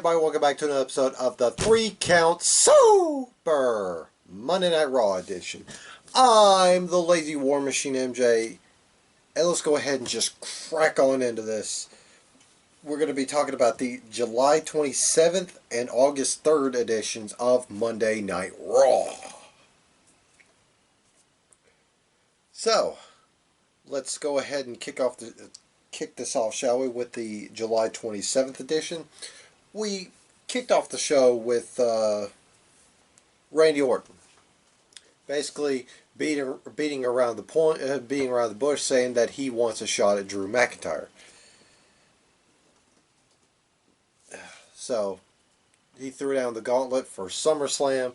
everybody, welcome back to another episode of the 3 Count Super Monday Night Raw edition. I'm the Lazy War Machine MJ, and let's go ahead and just crack on into this. We're going to be talking about the July 27th and August 3rd editions of Monday Night Raw. So, let's go ahead and kick this off, shall we, with the July 27th edition. We kicked off the show with Randy Orton, basically beating around the bush, saying that he wants a shot at Drew McIntyre. So he threw down the gauntlet for SummerSlam,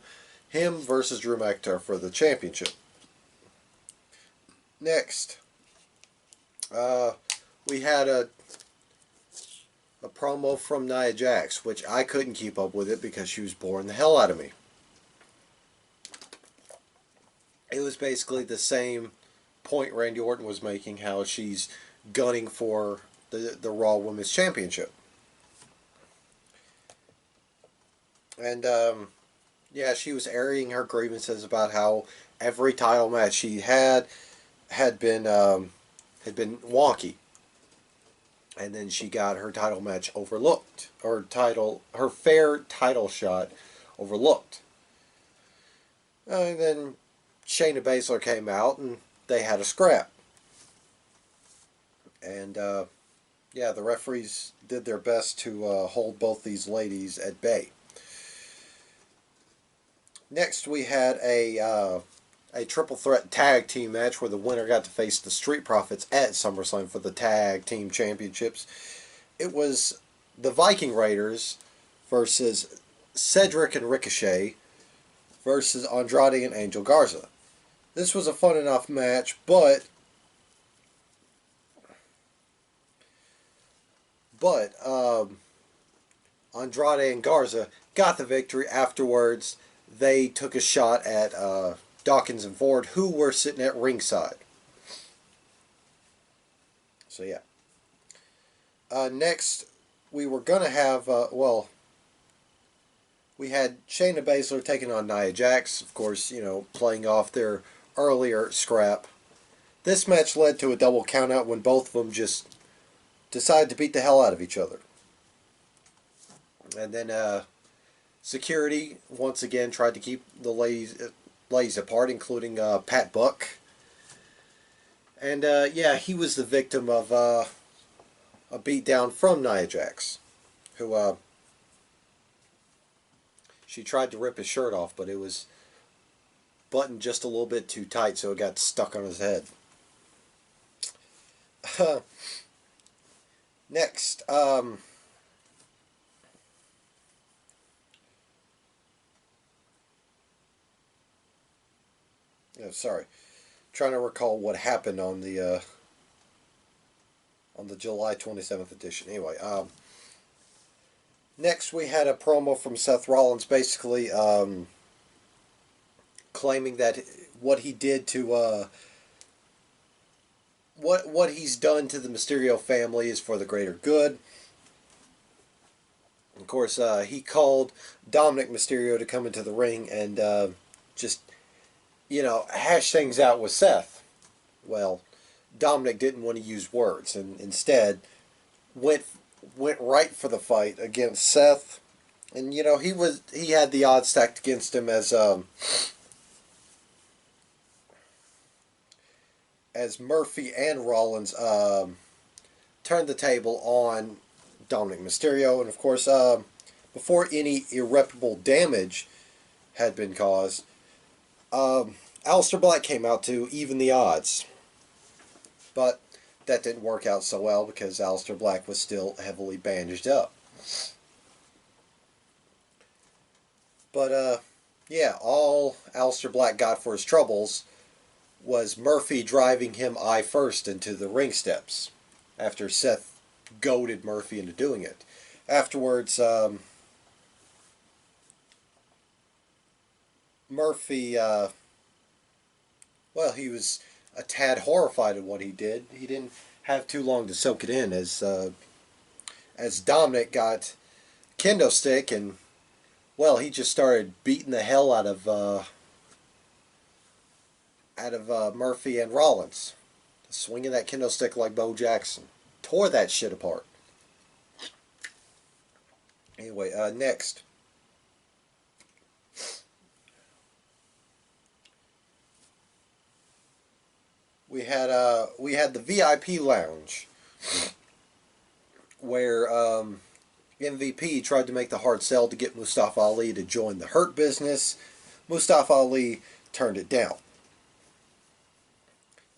him versus Drew McIntyre for the championship. Next, we had a promo from Nia Jax, which I couldn't keep up with it because she was boring the hell out of me. It was basically the same point Randy Orton was making, how she's gunning for the Raw Women's Championship. And, yeah, she was airing her grievances about how every title match she had been wonky. And then she got her title match overlooked. Her fair title shot overlooked. And then Shayna Baszler came out and they had a scrap. And, yeah, the referees did their best to hold both these ladies at bay. Next, we had a triple threat tag team match where the winner got to face the Street Profits at SummerSlam for the tag team championships. It was the Viking Raiders versus Cedric and Ricochet versus Andrade and Angel Garza. This was a fun enough match, but Andrade and Garza got the victory. Afterwards, they took a shot at Dawkins and Ford, who were sitting at ringside. So, yeah. Next, we were going to have, we had Shayna Baszler taking on Nia Jax, of course, playing off their earlier scrap. This match led to a double countout when both of them just decided to beat the hell out of each other. And then, security, once again, tried to keep the ladies apart, including Pat Buck. And, yeah, he was the victim of a beatdown from Nia Jax, who, she tried to rip his shirt off, but it was buttoned just a little bit too tight, so it got stuck on his head. Next, sorry, trying to recall what happened on the July 27th edition. Anyway, next we had a promo from Seth Rollins, basically claiming that what he did to what he's done to the Mysterio family is for the greater good. Of course, he called Dominic Mysterio to come into the ring and just, hash things out with Seth. Well, Dominic didn't want to use words and instead went right for the fight against Seth. And, he had the odds stacked against him as Murphy and Rollins turned the table on Dominic Mysterio. And, of course, before any irreparable damage had been caused, Aleister Black came out to even the odds. But that didn't work out so well because Aleister Black was still heavily bandaged up. But, yeah, all Aleister Black got for his troubles was Murphy driving him eye first into the ring steps after Seth goaded Murphy into doing it. Afterwards, Murphy, he was a tad horrified at what he did. He didn't have too long to soak it in as Dominic got kendo stick, and well, he just started beating the hell out of Murphy and Rollins, swinging that kendo stick like Bo Jackson, tore that shit apart. Anyway, next we had the VIP lounge where MVP tried to make the hard sell to get Mustafa Ali to join the Hurt Business. Mustafa Ali turned it down.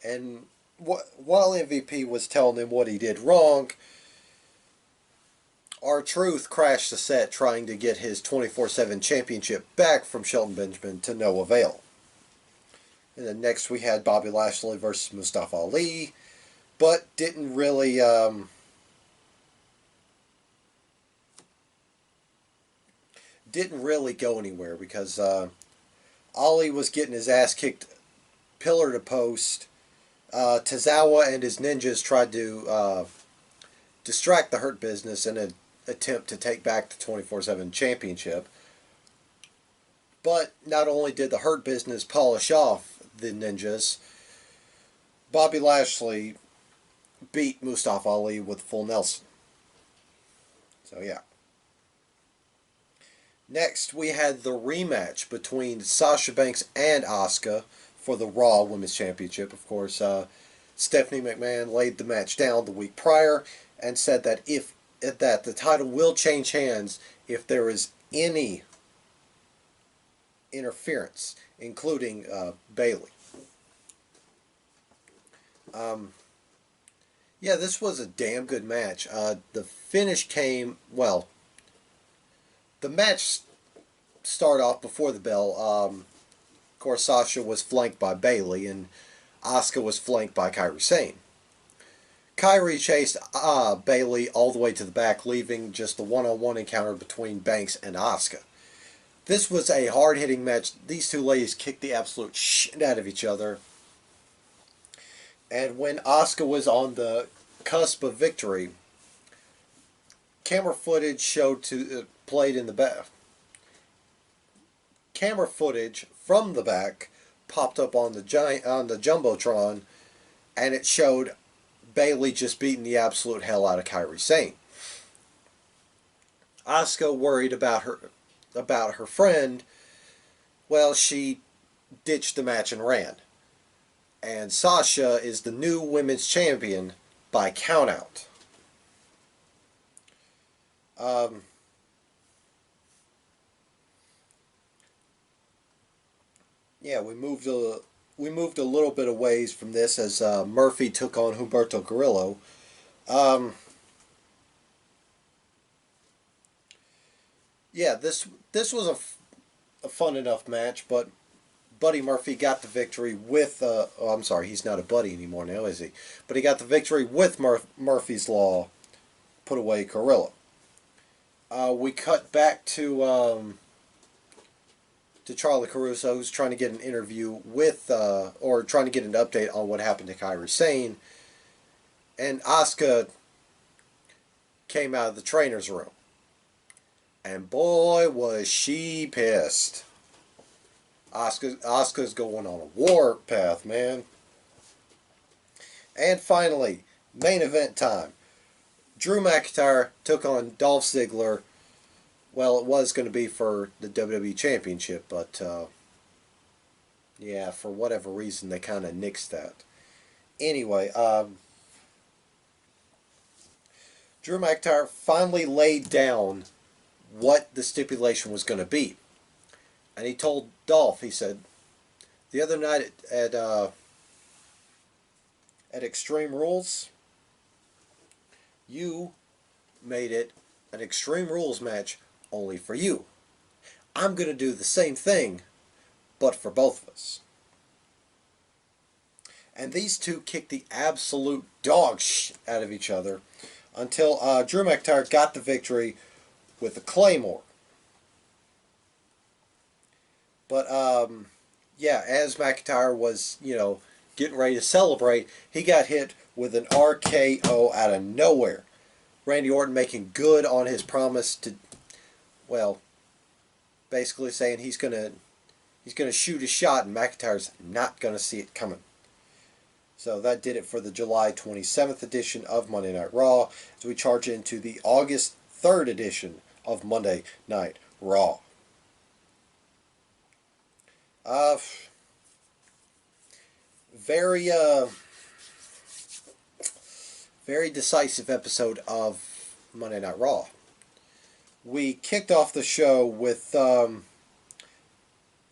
And while MVP was telling him what he did wrong, R-Truth crashed the set trying to get his 24/7 championship back from Shelton Benjamin to no avail. And then next we had Bobby Lashley versus Mustafa Ali, but didn't really go anywhere because Ali was getting his ass kicked pillar to post. Tozawa and his ninjas tried to distract the Hurt Business in an attempt to take back the 24/7 championship. But not only did the Hurt Business polish off the ninjas, Bobby Lashley beat Mustafa Ali with full Nelson. So yeah. Next, we had the rematch between Sasha Banks and Asuka for the Raw Women's Championship. Of course, Stephanie McMahon laid the match down the week prior and said that the title will change hands if there is any interference, including Bayley. Yeah, this was a damn good match. The finish came, well, the match started off before the bell. Of course, Sasha was flanked by Bayley, and Asuka was flanked by Kairi Sane. Kairi chased Bayley all the way to the back, leaving just the one-on-one encounter between Banks and Asuka. This was a hard-hitting match. These two ladies kicked the absolute shit out of each other. And when Asuka was on the cusp of victory, camera footage played in the back. Camera footage from the back popped up on the jumbotron, and it showed Bayley just beating the absolute hell out of Kairi Sane. Asuka, worried about her friend, well, she ditched the match and ran. And Sasha is the new women's champion by countout. Yeah, we moved a little bit of ways from this as Murphy took on Humberto Carrillo. Yeah, this was a fun enough match, but Buddy Murphy got the victory with. Oh, I'm sorry, he's not a buddy anymore now, is he? But he got the victory with Murphy's Law, put away Carrillo. We cut back to Charlie Caruso, who's trying to get an interview with, or trying to get an update on what happened to Kairi Sane. And Asuka came out of the trainer's room. And boy, was she pissed. Asuka's going on a warpath, man. And finally, main event time. Drew McIntyre took on Dolph Ziggler. Well, it was going to be for the WWE Championship, but yeah, for whatever reason, they kind of nixed that. Anyway, Drew McIntyre finally laid down what the stipulation was going to be. And he told Dolph, he said, the other night at Extreme Rules, you made it an Extreme Rules match only for you. I'm going to do the same thing, but for both of us. And these two kicked the absolute dog shit out of each other until Drew McIntyre got the victory with a Claymore. But, yeah, as McIntyre was, getting ready to celebrate, he got hit with an RKO out of nowhere. Randy Orton making good on his promise to Well, basically saying he's gonna shoot a shot and McIntyre's not gonna see it coming. So that did it for the July 27th edition of Monday Night Raw. As we charge into the August 3rd edition of Monday Night Raw. Uh, very very decisive episode of Monday Night Raw. We kicked off the show with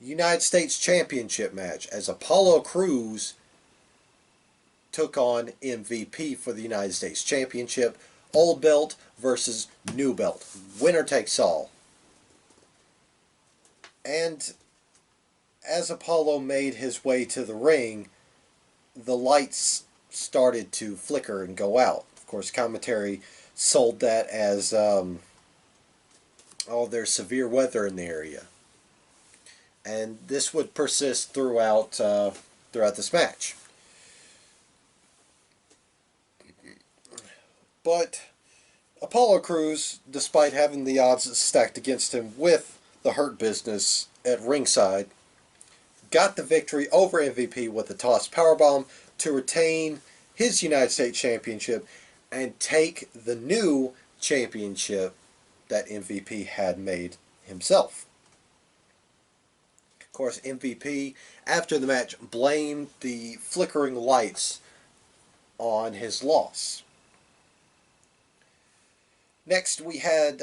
United States Championship match as Apollo Crews took on MVP for the United States Championship. Old belt versus new belt. Winner takes all. And as Apollo made his way to the ring, the lights started to flicker and go out. Of course, commentary sold that as, there's severe weather in the area. And this would persist throughout this match. But Apollo Crews, despite having the odds stacked against him with the Hurt Business at ringside, got the victory over MVP with a toss powerbomb to retain his United States Championship and take the new championship that MVP had made himself. Of course, MVP, after the match, blamed the flickering lights on his loss. Next, we had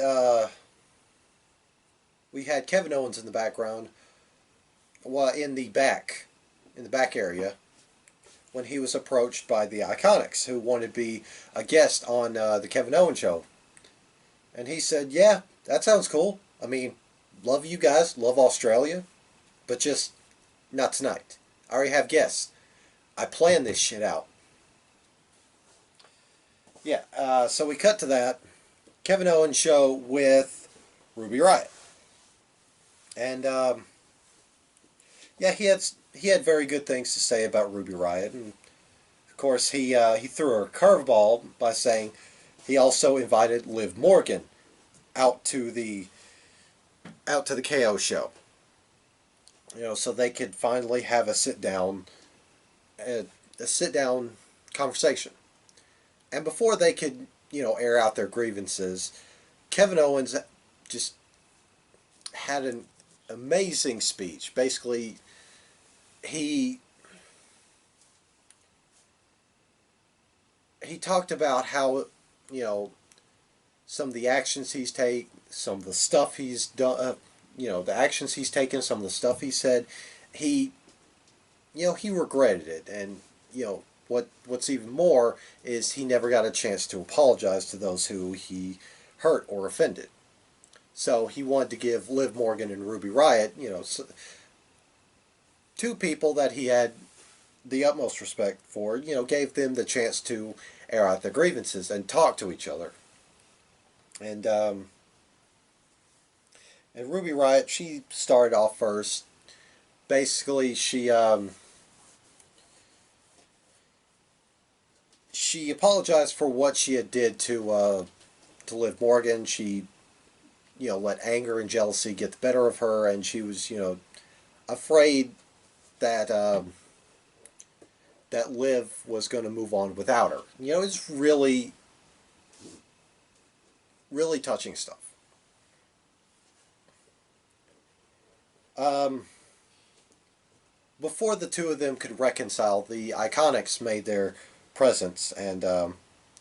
Kevin Owens in the background, in the back area, when he was approached by the Iconics, who wanted to be a guest on the Kevin Owens show, and he said, "Yeah, that sounds cool. I mean, love you guys, love Australia, but just not tonight. I already have guests. I planned this shit out." Yeah. So we cut to that Kevin Owens show with Ruby Riott, and he had very good things to say about Ruby Riott, and of course he threw her a curveball by saying he also invited Liv Morgan out to the KO show, so they could finally have a sit down conversation, and before they could air out their grievances, Kevin Owens just had an amazing speech. Basically, he talked about how, some of the actions he's taken, some of the stuff he's done, the actions he's taken, some of the stuff he said, he regretted it, and what's even more is he never got a chance to apologize to those who he hurt or offended. So he wanted to give Liv Morgan and Ruby Riott, two people that he had the utmost respect for, gave them the chance to air out their grievances and talk to each other. And Ruby Riott, she started off first. Basically, she apologized for what she had did to Liv Morgan. She, let anger and jealousy get the better of her, and she was, afraid that that Liv was going to move on without her. It's really, really touching stuff. Before the two of them could reconcile, the Iconics made their presence, and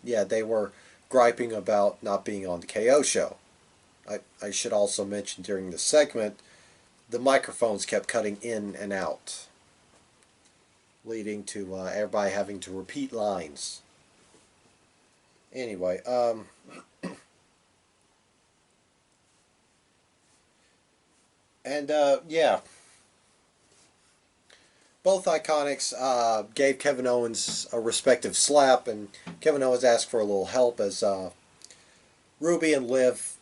they were griping about not being on the KO show. I should also mention during the segment, the microphones kept cutting in and out, leading to everybody having to repeat lines. Anyway, both Iconics gave Kevin Owens a respective slap, and Kevin Owens asked for a little help as Ruby and Liv,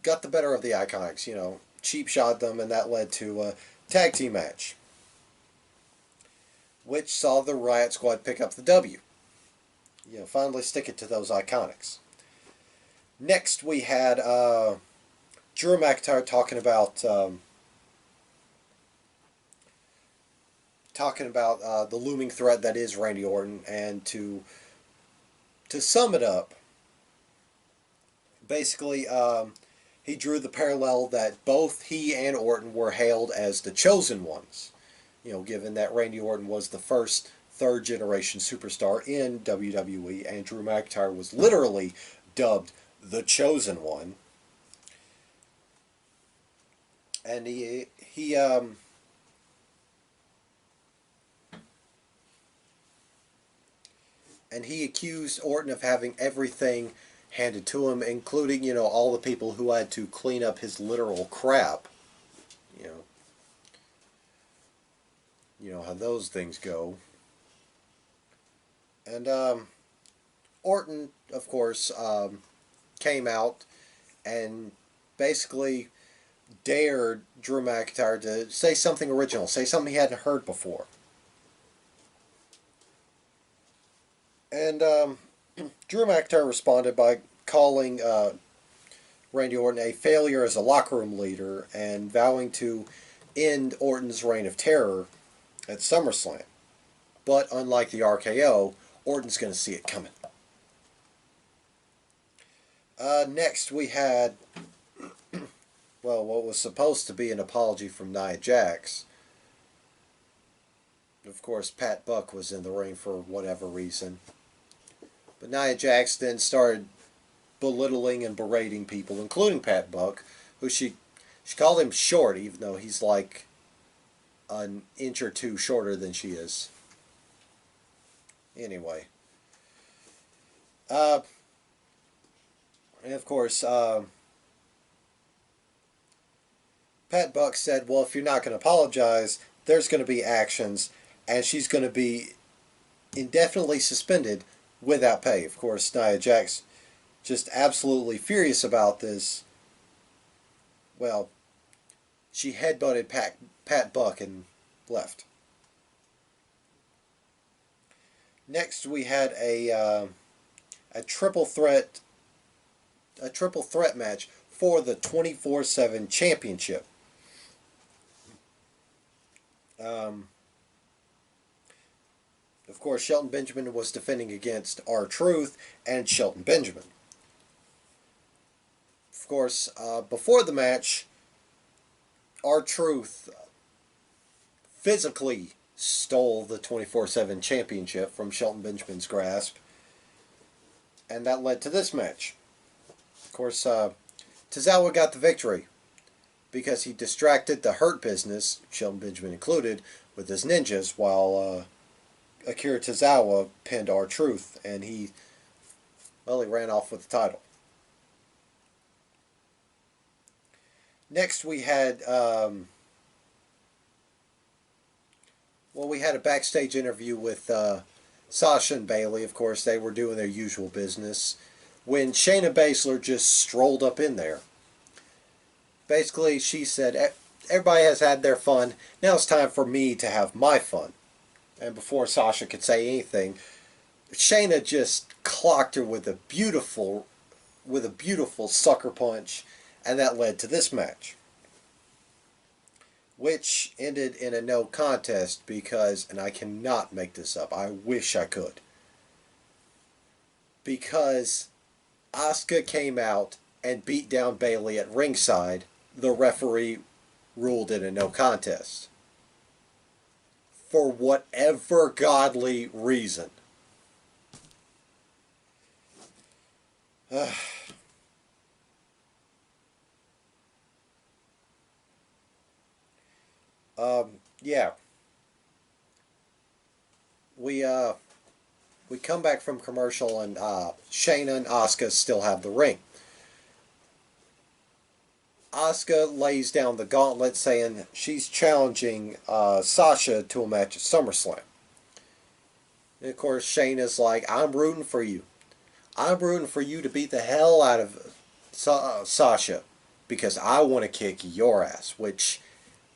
got the better of the Iconics, cheap shot them, and that led to a tag team match, which saw the Riot Squad pick up the W. Finally stick it to those Iconics. Next, we had Drew McIntyre talking about the looming threat that is Randy Orton, and to sum it up, basically, he drew the parallel that both he and Orton were hailed as the chosen ones. You know, given that Randy Orton was the first third generation superstar in WWE, and Drew McIntyre was literally dubbed the chosen one, and he accused Orton of having everything handed to him, including, you know, all the people who had to clean up his literal crap. You know, you know how those things go. And Orton, of course, came out and basically dared Drew McIntyre to say something original, say something he hadn't heard before. And Drew McIntyre responded by calling Randy Orton a failure as a locker room leader and vowing to end Orton's reign of terror at SummerSlam. But unlike the RKO, Orton's going to see it coming. Next, we had, well, what was supposed to be an apology from Nia Jax. Of course, Pat Buck was in the ring for whatever reason. But Nia Jax then started belittling and berating people, including Pat Buck, who she called him short, even though he's like an inch or two shorter than she is. Anyway, uh, and of course, Pat Buck said, "Well, if you're not going to apologize, there's going to be actions, and she's going to be indefinitely suspended without pay." Of course, Nia Jax, just absolutely furious about this. Well, she headbutted Pat Buck and left. Next, we had a triple threat match for the 24/7 championship. Um, of course, Shelton Benjamin was defending against R-Truth and Shelton Benjamin. Of course, before the match, R-Truth physically stole the 24/7 championship from Shelton Benjamin's grasp, and that led to this match. Of course, Tozawa got the victory because he distracted the Hurt Business, Shelton Benjamin included, with his ninjas, while Akira Tozawa pinned R-Truth, and he ran off with the title. Next, we had we had a backstage interview with Sasha and Bayley. Of course, they were doing their usual business when Shayna Baszler just strolled up in there. Basically, she said, "Everybody has had their fun. Now it's time for me to have my fun." And before Sasha could say anything, Shayna just clocked her with a beautiful sucker punch, and that led to this match, which ended in a no contest because, and I cannot make this up, I wish I could, because Asuka came out and beat down Bayley at ringside. The referee ruled it a no contest. For whatever godly reason. Yeah. We come back from commercial, and Shayna and Asuka still have the ring. Asuka lays down the gauntlet, saying she's challenging Sasha to a match at SummerSlam. And of course, Shayna's like, "I'm rooting for you. I'm rooting for you to beat the hell out of Sasha because I want to kick your ass." Which,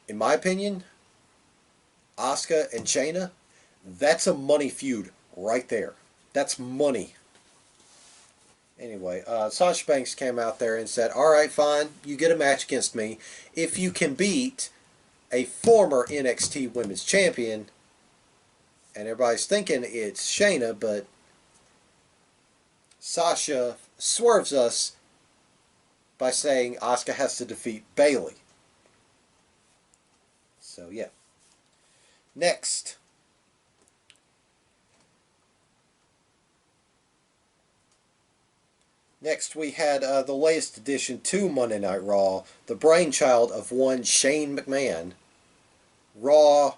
in my opinion, Asuka and Shayna, that's a money feud right there. That's money. Anyway, Sasha Banks came out there and said, all right, fine, you get a match against me if you can beat a former NXT Women's Champion. And everybody's thinking it's Shayna, but Sasha swerves us by saying Asuka has to defeat Bayley. So, yeah. Next. Next, we had the latest addition to Monday Night Raw, the brainchild of one Shane McMahon, Raw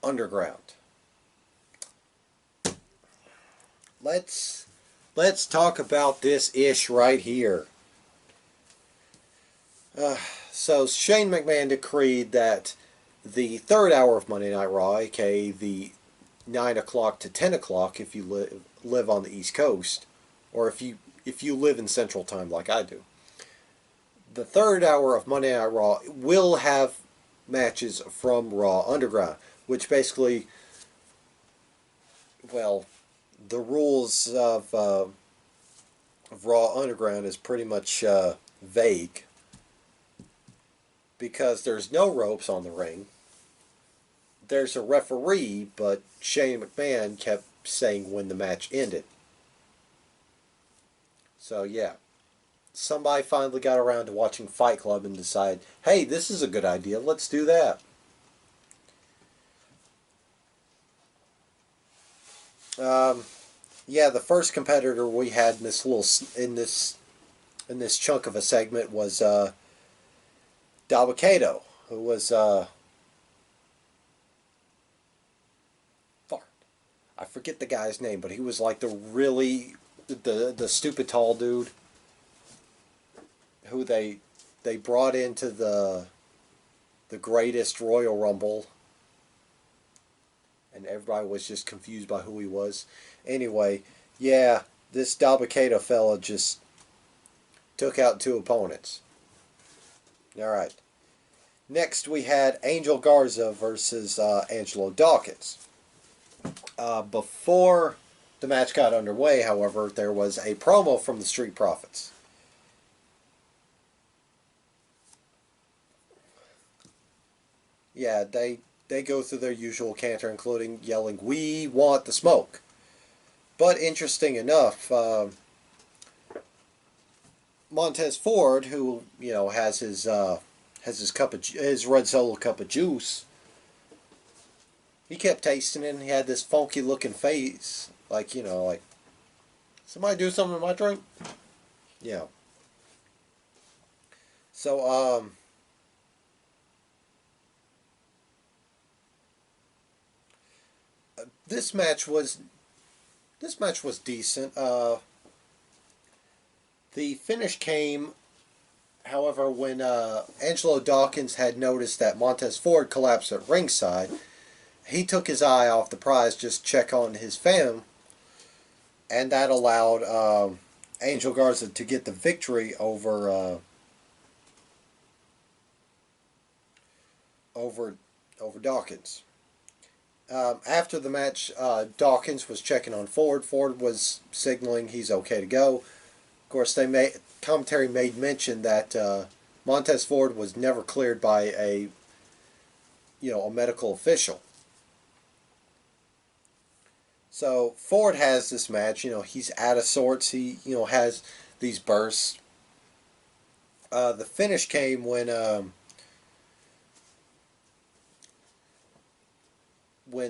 Underground. Let's talk about this ish right here. So Shane McMahon decreed that the third hour of Monday Night Raw, aka the 9 o'clock to 10 o'clock if you live on the East Coast, or if you live in Central Time like I do, the third hour of Monday Night Raw will have matches from Raw Underground, which basically, well, the rules of Raw Underground is pretty much vague because there's no ropes on the ring. There's a referee, but Shane McMahon kept saying when the match ended. So yeah, somebody finally got around to watching Fight Club and decided, hey, this is a good idea, let's do that. Yeah, the first competitor we had in this little in this chunk of a segment was Dabba-Kato, who was I forget the guy's name, but he was like the stupid tall dude who they brought into the greatest Royal Rumble, and everybody was just confused by who he was. Anyway, yeah, this Dabba-Kato fella just took out two opponents. All right. Next, we had Angel Garza versus Angelo Dawkins. Before the match got underway, however, there was a promo from the Street Profits. Yeah, they go through their usual canter, including yelling, "We want the smoke." But interesting enough, Montez Ford, who has his his red Solo cup of juice, he kept tasting it, and he had this funky looking face, like like somebody do something in my drink. Yeah. So this match was decent. The finish came, however, when Angelo Dawkins had noticed that Montez Ford collapsed at ringside. He took his eye off the prize, just check on his fam, and that allowed Angel Garza to get the victory over Dawkins. After the match, Dawkins was checking on Ford. Ford was signaling he's okay to go. Of course, commentary made mention that Montez Ford was never cleared by a medical official. So Ford has this match. He's out of sorts. He has these bursts. The finish came when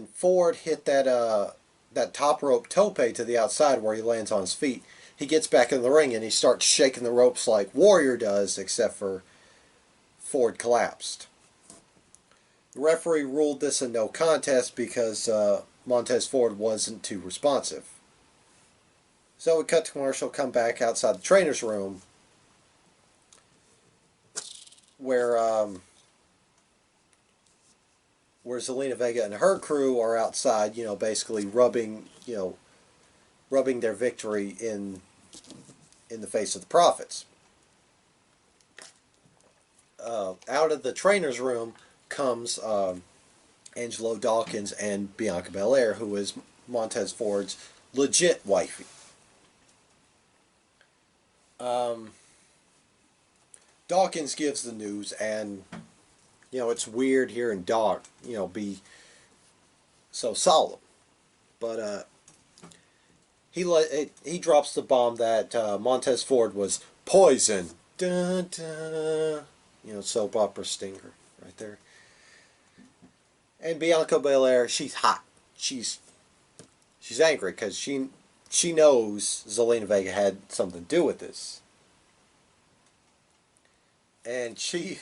Ford hit that top rope tope to the outside where he lands on his feet. He gets back in the ring and he starts shaking the ropes like Warrior does, except for Ford collapsed. The referee ruled this a no contest because Montez Ford wasn't too responsive. So we cut to commercial, come back outside the trainer's room where Zelina Vega and her crew are outside, basically rubbing their victory in the face of the Profits. Out of the trainer's room comes Angelo Dawkins and Bianca Belair, who is Montez Ford's legit wifey. Um, Dawkins gives the news, and it's weird hearing Doc, be so solemn. But he drops the bomb that Montez Ford was poison. Dun, dun. Soap opera stinger right there. And Bianca Belair, she's hot. She's she's angry because she knows Zelina Vega had something to do with this, and she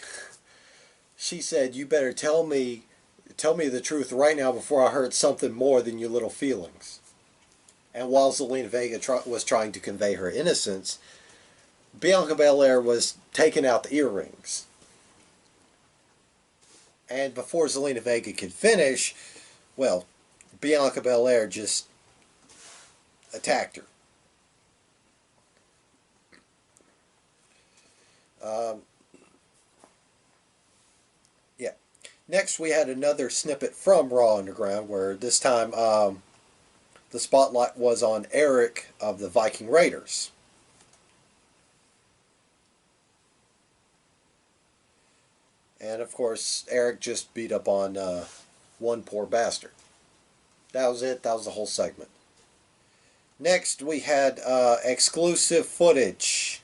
said, "You better tell me the truth right now before I hurt something more than your little feelings." And while Zelina Vega was trying to convey her innocence, Bianca Belair was taking out the earrings. And before Zelina Vega could finish, well, Bianca Belair just attacked her. Um, yeah. Next, we had another snippet from Raw Underground, where this time the spotlight was on Eric of the Viking Raiders. And of course, Eric just beat up on one poor bastard. That was it. That was the whole segment. Next, we had exclusive footage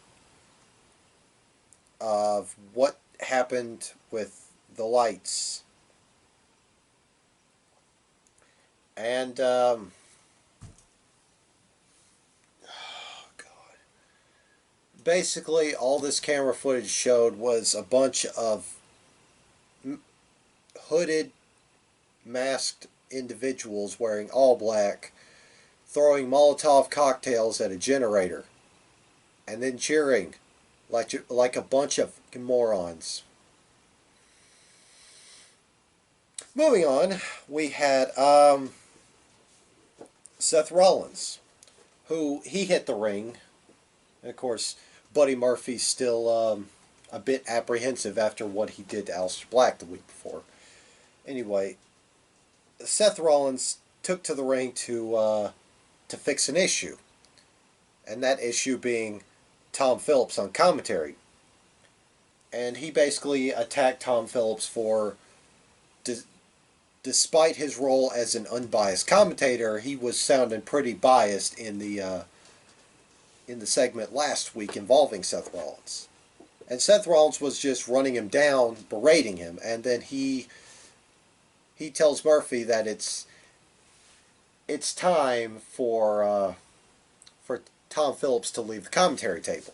of what happened with the lights. And, oh God. Basically, all this camera footage showed was a bunch of hooded, masked individuals wearing all black, throwing Molotov cocktails at a generator, and then cheering like a bunch of morons. Moving on, we had Seth Rollins, who he hit the ring. And of course, Buddy Murphy's still a bit apprehensive after what he did to Aleister Black the week before. Anyway, Seth Rollins took to the ring to fix an issue, and that issue being Tom Phillips on commentary. And he basically attacked Tom Phillips for, despite his role as an unbiased commentator, he was sounding pretty biased in the segment last week involving Seth Rollins. And Seth Rollins was just running him down, berating him, and then he tells Murphy that it's time for Tom Phillips to leave the commentary table.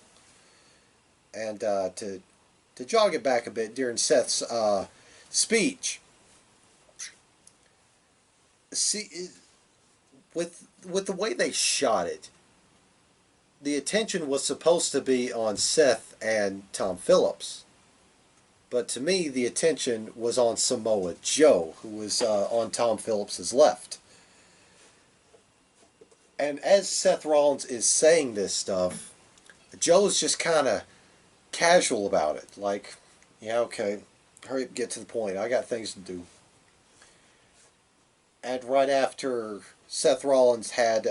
And to jog it back a bit, during Seth's speech, see, with the way they shot it, the attention was supposed to be on Seth and Tom Phillips. But to me, the attention was on Samoa Joe, who was on Tom Phillips' left. And as Seth Rollins is saying this stuff, Joe's just kind of casual about it. Like, yeah, okay, hurry up, get to the point. I got things to do. And right after Seth Rollins had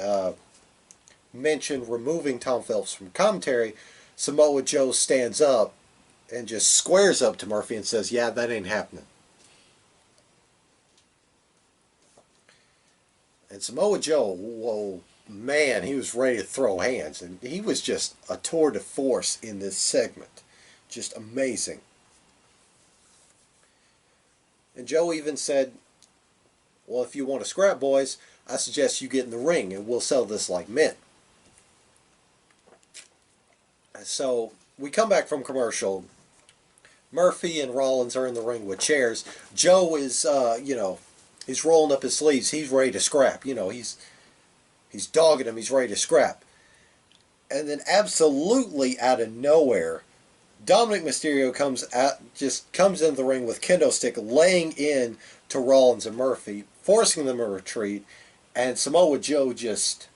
mentioned removing Tom Phillips from commentary, Samoa Joe stands up and just squares up to Murphy and says, "Yeah, that ain't happening." And Samoa Joe, whoa, man, he was ready to throw hands. And he was just a tour de force in this segment. Just amazing. And Joe even said, "Well, if you want to scrap, boys, I suggest you get in the ring and we'll settle this like men." So we come back from commercial. Murphy and Rollins are in the ring with chairs. Joe is, he's rolling up his sleeves. He's ready to scrap. He's dogging him. He's ready to scrap. And then absolutely out of nowhere, Dominic Mysterio comes into the ring with kendo stick, laying in to Rollins and Murphy, forcing them to retreat, and Samoa Joe just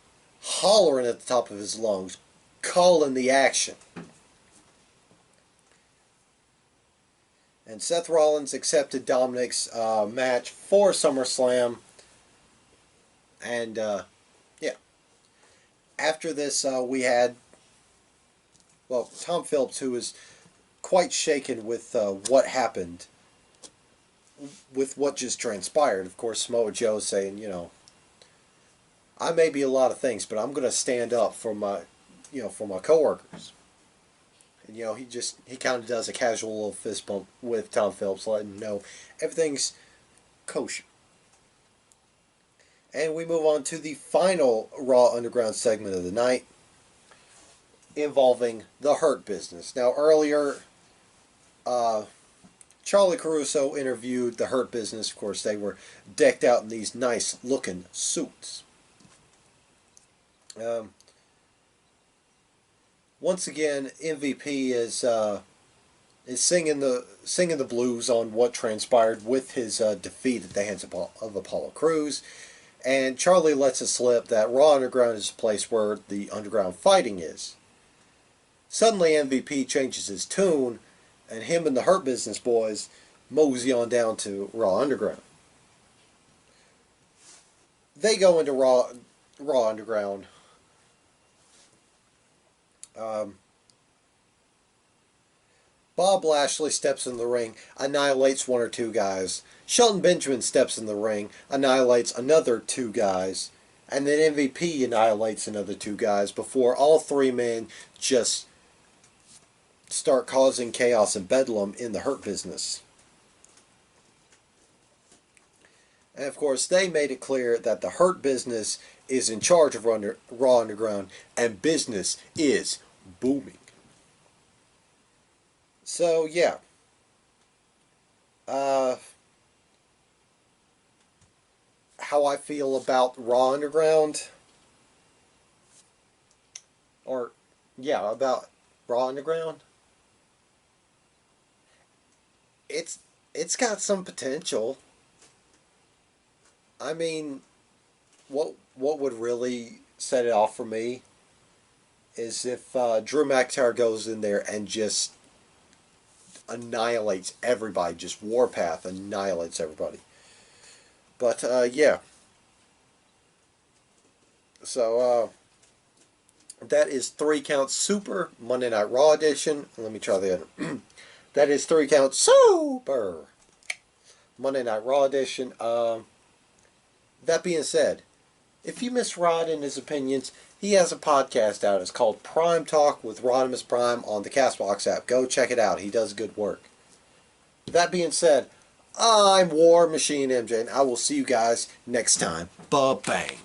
hollering at the top of his lungs, calling the action. And Seth Rollins accepted Dominic's match for SummerSlam. And, yeah. After this, we had well, Tom Phillips, who is quite shaken with what happened, with what just transpired. Of course, Samoa Joe saying, I may be a lot of things, but I'm going to stand up for my coworkers. And he kind of does a casual little fist bump with Tom Phillips, letting him know everything's kosher. And we move on to the final Raw Underground segment of the night, involving the Hurt Business. Now, earlier, Charlie Caruso interviewed the Hurt Business. Of course, they were decked out in these nice-looking suits. Once again, MVP is singing the blues on what transpired with his defeat at the hands of Apollo Crews. And Charlie lets it slip that Raw Underground is a place where the underground fighting is. Suddenly MVP changes his tune, and him and the Hurt Business boys mosey on down to Raw Underground. They go into Raw Underground. Bob Lashley steps in the ring, annihilates one or two guys. Shelton Benjamin steps in the ring, annihilates another two guys. And then MVP annihilates another two guys before all three men just start causing chaos and bedlam in the Hurt Business. And of course, they made it clear that the Hurt Business is in charge of Raw Underground, and business is booming. So, yeah. How I feel about Raw Underground, about Raw Underground. It's got some potential. I mean, what would really set it off for me is if Drew McIntyre goes in there and just annihilates everybody, just Warpath annihilates everybody. But yeah. So that is 3 Count Super Monday Night Raw edition. Let me try the other. That is 3 Count Super Monday Night Raw edition. That being said, if you miss Rod and his opinions, he has a podcast out. It's called Prime Talk with Rodimus Prime on the Castbox app. Go check it out. He does good work. That being said, I'm War Machine MJ, and I will see you guys next time. Ba-bang.